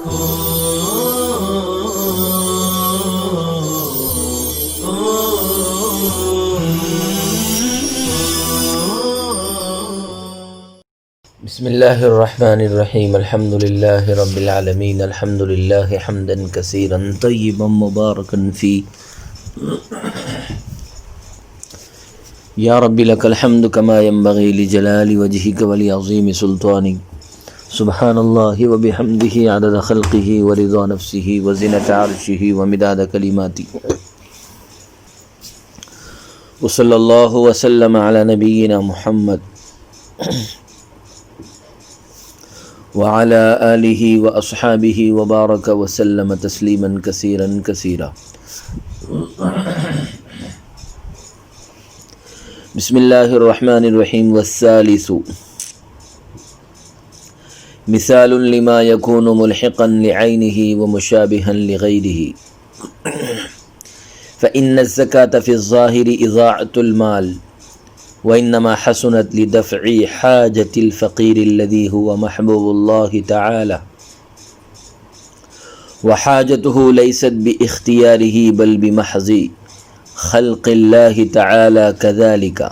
بسم اللہ الرحمن الرحیم الحمد للہ رب العالمین الحمد للہ حمدا کثیرا طیبا مبارکا فی یا رب لک الحمد کما ينبغی لجلال وجہک ولعظیم سلطانک سبحان اللہ وبحمدہ عدد خلقہ ورضا نفسہ وزنۃ عرشہ ومداد کلماتہ وصلی اللہ وسلم علی نبینا محمد وعلى آلہ واصحابہ وبارک وسلم تسلیما کثیرا کثیرا۔ بسم اللہ الرحمن الرحیم۔ والثالث مثال لما يكون ملحقا لعینہ ومشابہا لغیرہ فإن الزکاة في الظاہر اضاعة المال وإنما حسنت لدفع حاجة الفقير الذي هو محبوب الله تعالى وحاجته ليست باختياره بل بمحض خلق الله تعالى كذلك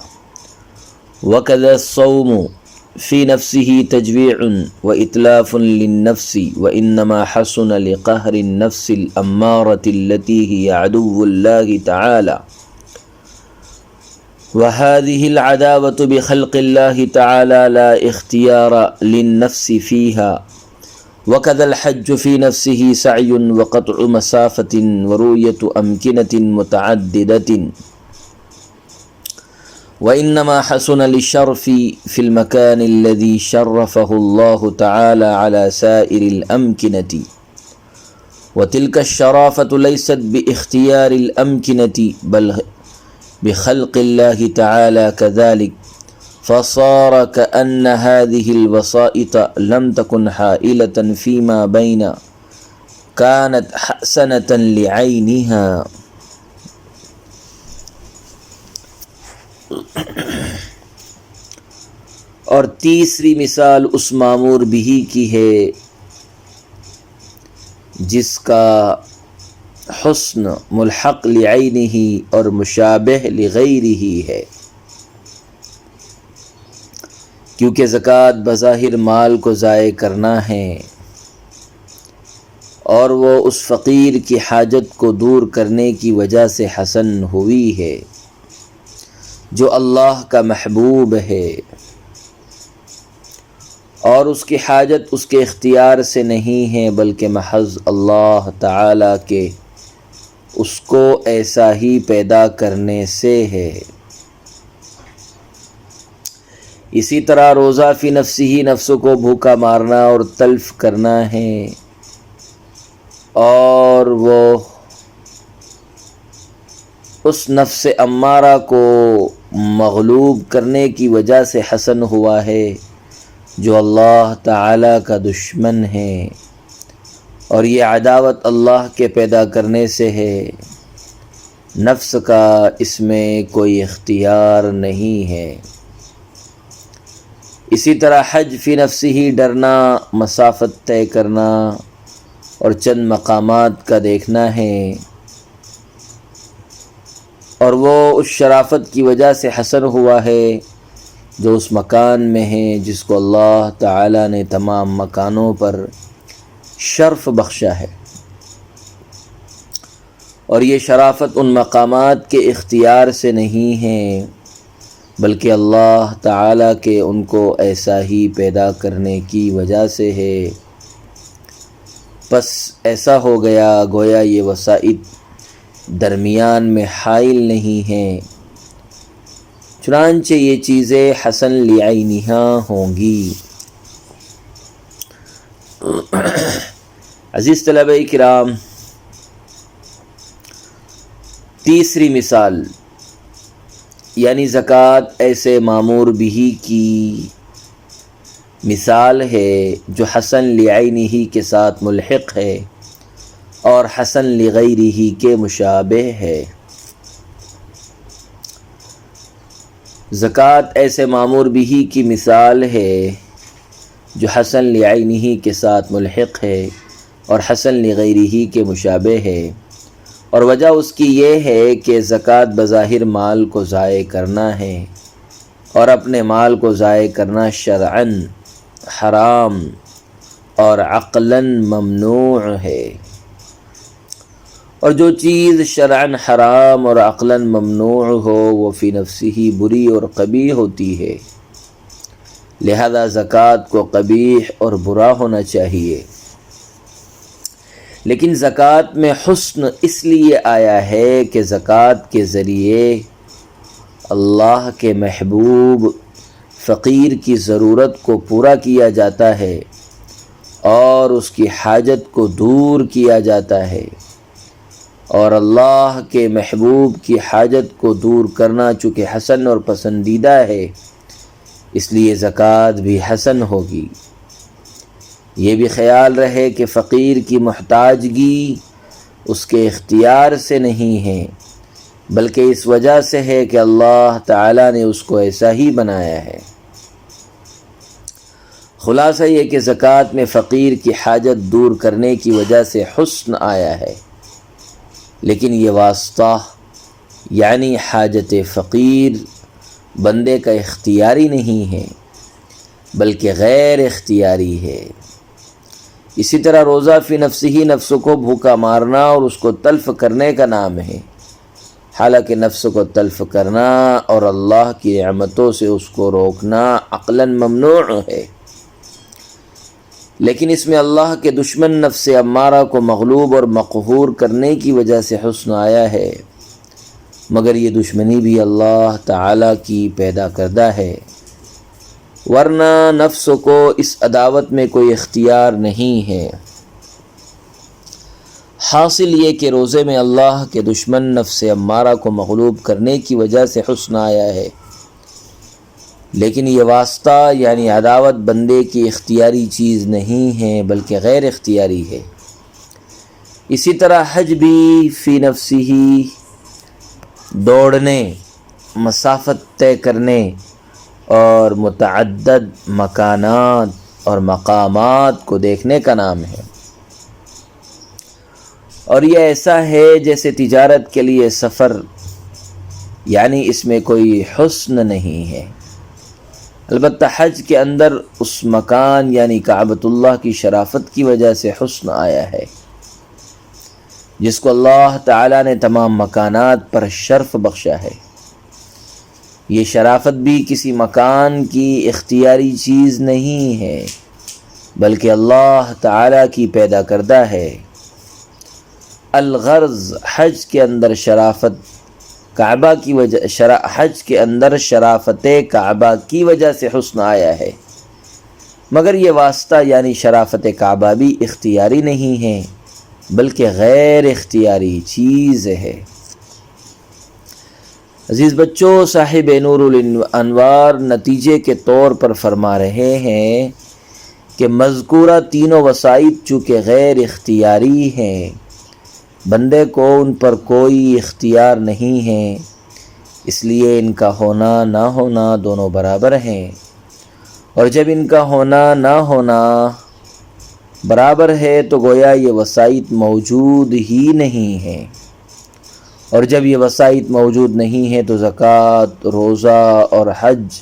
وكذا الصوم في نفسه تجويع وإتلاف للنفس وإنما حسن لقهر النفس الأمارة التي هي عدو الله تعالى وهذه العداوة بخلق الله تعالى لا اختيار للنفس فيها وكذا الحج في نفسه سعي وقطع مسافة ورؤية أمكنة متعددة وإنما حسن للشرف في المكان الذي شرفه الله تعالى على سائر الأمكنة وتلك الشرافة ليست باختيار الأمكنة بل بخلق الله تعالى كذلك فصار كأن هذه الوسائط لم تكن حائلة فيما بين كانت حسنة لعينها۔ اور تیسری مثال اس مامور بھی کی ہے جس کا حسن ملحق لعینہ اور مشابہ لغیرہ ہے، کیونکہ زکوٰۃ بظاہر مال کو ضائع کرنا ہے اور وہ اس فقیر کی حاجت کو دور کرنے کی وجہ سے حسن ہوئی ہے جو اللہ کا محبوب ہے، اور اس کی حاجت اس کے اختیار سے نہیں ہے بلکہ محض اللہ تعالی کے اس کو ایسا ہی پیدا کرنے سے ہے۔ اسی طرح روزہ فی نفسہ ہی نفس کو بھوکا مارنا اور تلف کرنا ہے، اور وہ اس نفس امارہ کو مغلوب کرنے کی وجہ سے حسن ہوا ہے جو اللہ تعالی کا دشمن ہے، اور یہ عداوت اللہ کے پیدا کرنے سے ہے، نفس کا اس میں کوئی اختیار نہیں ہے۔ اسی طرح حج فی نفسہ ہی ڈرنا، مسافت طے کرنا اور چند مقامات کا دیکھنا ہے، اور وہ اس شرافت کی وجہ سے حسن ہوا ہے جو اس مکان میں ہے جس کو اللہ تعالی نے تمام مکانوں پر شرف بخشا ہے، اور یہ شرافت ان مقامات کے اختیار سے نہیں ہے بلکہ اللہ تعالی کے ان کو ایسا ہی پیدا کرنے کی وجہ سے ہے۔ پس ایسا ہو گیا گویا یہ وسائط درمیان میں حائل نہیں ہیں، چنانچہ یہ چیزیں حسن لعینہا ہوں گی۔ عزیز طلبہ کرام، تیسری مثال یعنی زکوٰۃ ایسے مامور بھی کی مثال ہے جو حسن لعینہ کے ساتھ ملحق ہے اور حسن لغیرہ کے مشابہ ہے۔ زکوٰۃ ایسے مامور بھی کی مثال ہے جو حسن لعینہ کے ساتھ ملحق ہے اور حسن لغیرہ کے مشابہ ہے، اور وجہ اس کی یہ ہے کہ زکوٰۃ بظاہر مال کو ضائع کرنا ہے، اور اپنے مال کو ضائع کرنا شرعاً حرام اور عقلاً ممنوع ہے، اور جو چیز شرعاً حرام اور عقلاً ممنوع ہو وہ فی نفسہ ہی بری اور قبیح ہوتی ہے، لہذا زکوٰۃ کو قبیح اور برا ہونا چاہیے۔ لیکن زکوٰۃ میں حسن اس لیے آیا ہے کہ زکوٰۃ کے ذریعے اللہ کے محبوب فقیر کی ضرورت کو پورا کیا جاتا ہے اور اس کی حاجت کو دور کیا جاتا ہے، اور اللہ کے محبوب کی حاجت کو دور کرنا چونکہ حسن اور پسندیدہ ہے، اس لیے زکوٰۃ بھی حسن ہوگی۔ یہ بھی خیال رہے کہ فقیر کی محتاجگی اس کے اختیار سے نہیں ہے، بلکہ اس وجہ سے ہے کہ اللہ تعالیٰ نے اس کو ایسا ہی بنایا ہے۔ خلاصہ یہ کہ زکوٰۃ میں فقیر کی حاجت دور کرنے کی وجہ سے حسن آیا ہے، لیکن یہ واسطہ یعنی حاجت فقیر بندے کا اختیاری نہیں ہے بلکہ غیر اختیاری ہے۔ اسی طرح روزہ فی نفسہ ہی نفس کو بھوکا مارنا اور اس کو تلف کرنے کا نام ہے، حالانکہ نفس کو تلف کرنا اور اللہ کی نعمتوں سے اس کو روکنا عقلاً ممنوع ہے، لیکن اس میں اللہ کے دشمن نفس امارہ کو مغلوب اور مقہور کرنے کی وجہ سے حسن آیا ہے، مگر یہ دشمنی بھی اللہ تعالیٰ کی پیدا کردہ ہے، ورنہ نفس کو اس عداوت میں کوئی اختیار نہیں ہے۔ حاصل یہ کہ روزے میں اللہ کے دشمن نفس امارہ کو مغلوب کرنے کی وجہ سے حسن آیا ہے، لیکن یہ واسطہ یعنی عداوت بندے کی اختیاری چیز نہیں ہے بلکہ غیر اختیاری ہے۔ اسی طرح حج بھی فی نفسہ ہی دوڑنے، مسافت طے کرنے اور متعدد مکانات اور مقامات کو دیکھنے کا نام ہے، اور یہ ایسا ہے جیسے تجارت کے لیے سفر، یعنی اس میں کوئی حسن نہیں ہے۔ البتہ حج کے اندر اس مکان یعنی کعبۃ اللہ کی شرافت کی وجہ سے حسن آیا ہے، جس کو اللہ تعالیٰ نے تمام مکانات پر شرف بخشا ہے۔ یہ شرافت بھی کسی مکان کی اختیاری چیز نہیں ہے بلکہ اللہ تعالیٰ کی پیدا کردہ ہے۔ الغرض حج کے اندر شرافت کعبہ کی وجہ سے حسن آیا ہے، مگر یہ واسطہ یعنی شرافت کعبہ بھی اختیاری نہیں ہے بلکہ غیر اختیاری چیز ہے۔ عزیز بچوں، صاحب نور الانوار نتیجے کے طور پر فرما رہے ہیں کہ مذکورہ تینوں وسائط چونکہ غیر اختیاری ہیں، بندے کو ان پر کوئی اختیار نہیں ہے، اس لیے ان کا ہونا نہ ہونا دونوں برابر ہیں، اور جب ان کا ہونا نہ ہونا برابر ہے تو گویا یہ وسائط موجود ہی نہیں ہیں، اور جب یہ وسائط موجود نہیں ہیں تو زکوٰۃ، روزہ اور حج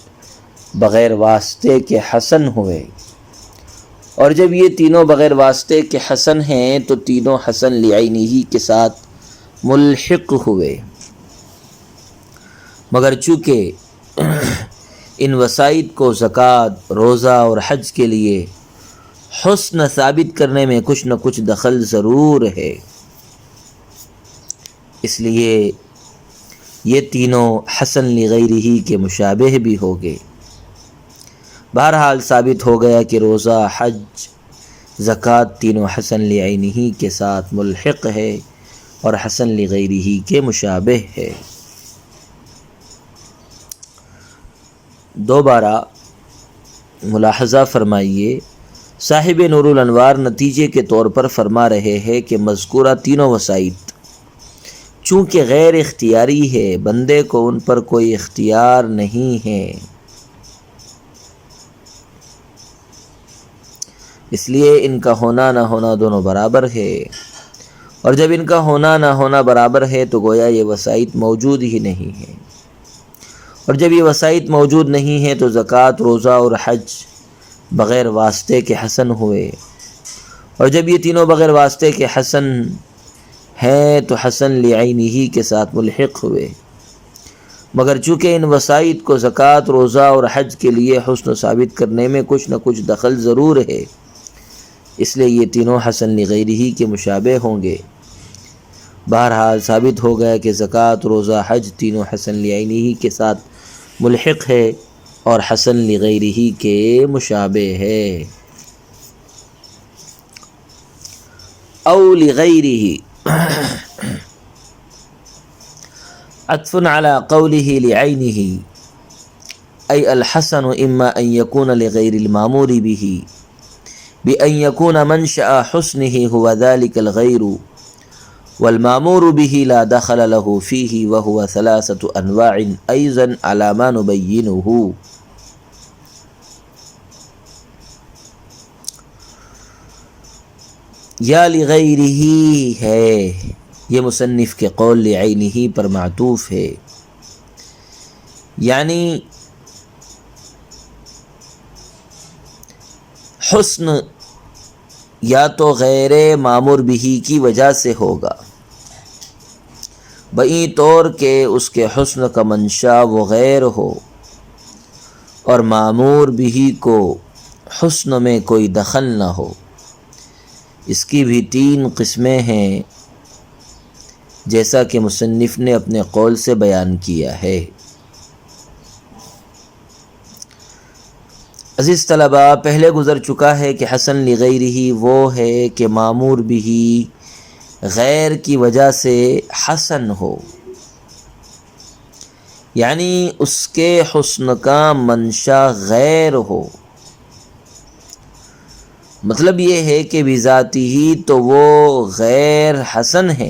بغیر واسطے کے حسن ہوئے، اور جب یہ تینوں بغیر واسطے کے حسن ہیں تو تینوں حسن لعینہ کے ساتھ ملحق ہوئے، مگر چونکہ ان وسائط کو زکوٰۃ، روزہ اور حج کے لیے حسن ثابت کرنے میں کچھ نہ کچھ دخل ضرور ہے، اس لیے یہ تینوں حسن لغیرہ کے مشابہ بھی ہو گئے۔ بہرحال ثابت ہو گیا کہ روزہ، حج، زکوٰۃ تینوں حسن لعینہ کے ساتھ ملحق ہے اور حسن لغیرہ کے مشابہ ہے۔ دوبارہ ملاحظہ فرمائیے، صاحب نور الانوار نتیجے کے طور پر فرما رہے ہیں کہ مذکورہ تینوں وسائط چونکہ غیر اختیاری ہے، بندے کو ان پر کوئی اختیار نہیں ہے، اس لیے ان کا ہونا نہ ہونا دونوں برابر ہے، اور جب ان کا ہونا نہ ہونا برابر ہے تو گویا یہ وسائط موجود ہی نہیں ہے، اور جب یہ وسائط موجود نہیں ہیں تو زکوٰۃ، روزہ اور حج بغیر واسطے کے حسن ہوئے، اور جب یہ تینوں بغیر واسطے کے حسن ہیں تو حسن لعینہ کے ساتھ ملحق ہوئے، مگر چونکہ ان وسائط کو زکوٰۃ، روزہ اور حج کے لیے حسن ثابت کرنے میں کچھ نہ کچھ دخل ضرور ہے، اس لیے یہ تینوں حسن لغیرہ کے مشابہ ہوں گے۔ بہرحال ثابت ہو گیا کہ زکوٰۃ، روزہ، حج تینوں حسن لعینہ کے ساتھ ملحق ہے اور حسن لغیرہ کے مشابہ ہے۔ او لغیرہ عطف على قوله لعینہ، ای الحسن اما ان یکون لغیر المامور به بأن يكون منشأ حسنه هو ذلك الغیر والمامور به لا دخل له فيه وهو ثلاثة انواع ايضا على ما نبينه۔ یا لغیرہ ہے، یہ مصنف کے قول لعینہ پر معطوف ہے، یعنی حسن یا تو غیر مامور بھی کی وجہ سے ہوگا، بئی طور کہ اس کے حسن کا منشا وہ غیر ہو، اور مامور بھی کو حسن میں کوئی دخل نہ ہو۔ اس کی بھی تین قسمیں ہیں، جیسا کہ مصنف نے اپنے قول سے بیان کیا ہے۔ عزیز طلباء، پہلے گزر چکا ہے کہ حسن لغیرہ وہ ہے کہ مامور بھی غیر کی وجہ سے حسن ہو، یعنی اس کے حسن کا منشا غیر ہو۔ مطلب یہ ہے کہ بذاتی ہی تو وہ غیر حسن ہے،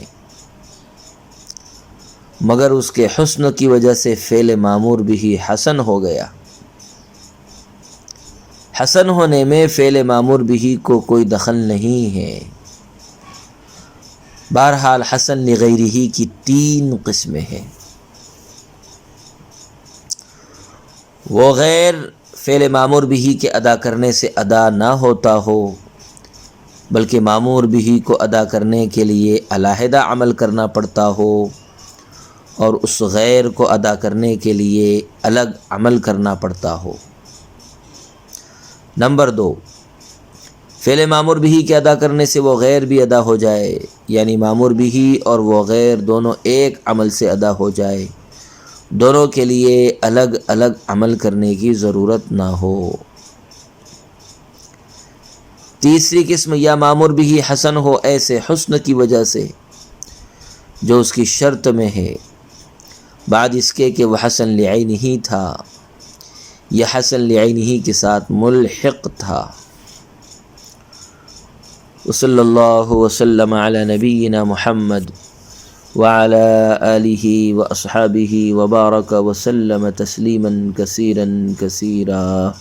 مگر اس کے حسن کی وجہ سے فعل مامور بھی حسن ہو گیا۔ حسن ہونے میں فعل مامور بھی کو کوئی دخل نہیں ہے۔ بہرحال حسن لغیرہ کی تین قسمیں ہیں۔ وہ غیر فعل مامور بھی کے ادا کرنے سے ادا نہ ہوتا ہو، بلکہ مامور بھی کو ادا کرنے کے لیے علیحدہ عمل کرنا پڑتا ہو، اور اس غیر کو ادا کرنے کے لیے الگ عمل کرنا پڑتا ہو۔ نمبر 2، فعل مامور بھی کے ادا کرنے سے وہ غیر بھی ادا ہو جائے، یعنی مامور بھی اور وہ غیر دونوں ایک عمل سے ادا ہو جائے، دونوں کے لیے الگ الگ عمل کرنے کی ضرورت نہ ہو۔ تیسری قسم، یا مامور بھی حسن ہو ایسے حسن کی وجہ سے جو اس کی شرط میں ہے، بعد اس کے کہ وہ حسن لعینہ تھا، یہ حسن لعینہ کے ساتھ ملحق تھا۔ وصلی اللہ وسلم علی نبینا محمد وعلی آلہ واصحابہ وبارک وسلم تسلیما کثیرا کثیرا۔